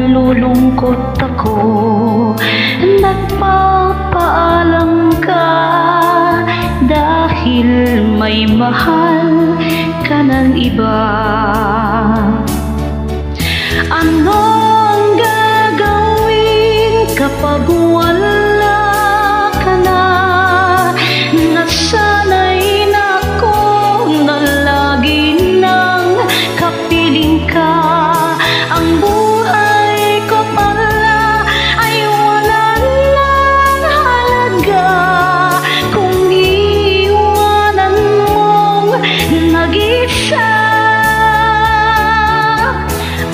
nalulungkot ako, nagpapaalam ka dahil may mahal ka ng iba. Ano ang gagawin kapag wala ka na? Nasanay na ako na lagi nang kapiling ka. Ang buhay ko pala ay wala nang halaga kung iwanan mong nag-isa.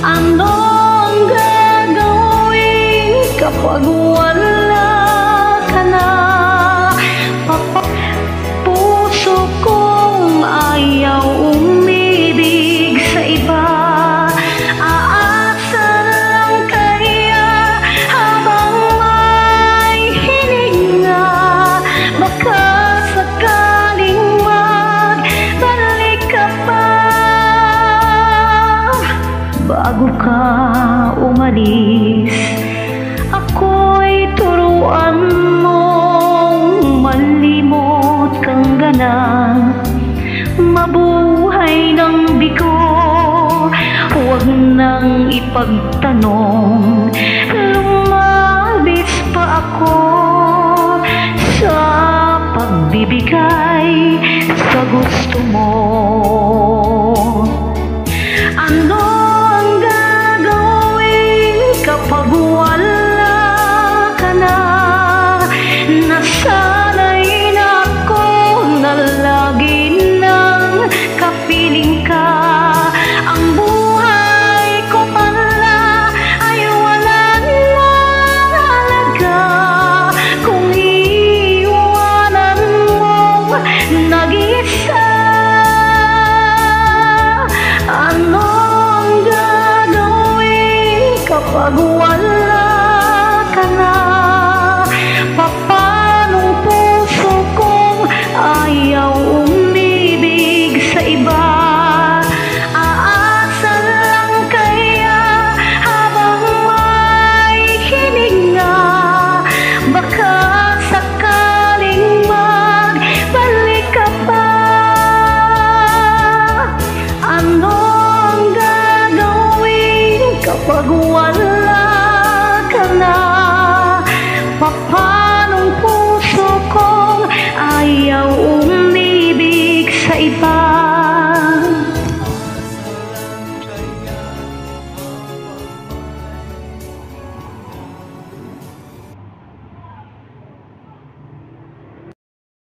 Ano ang gagawin kapag wala ka na? Puso kong ayaw umibig sa iba. Aasa lang kaya habang may hininga, baka sakaling magbalik ka pa. Bago ka umalis, ako'y turuan mong malimot kang ganang mabuhay ng bigo. Huwag nang ipagtanong, lumabis pa ako sa pagbibigay sa gusto mo. Ano ang gagawin kapag wala ka na? Nasanay na ako na lagi nang kapiling ka. Ang buhay ko pala ay wala nang halaga kung iwanan mong nag-isa. Ano ang gagawin kapag wala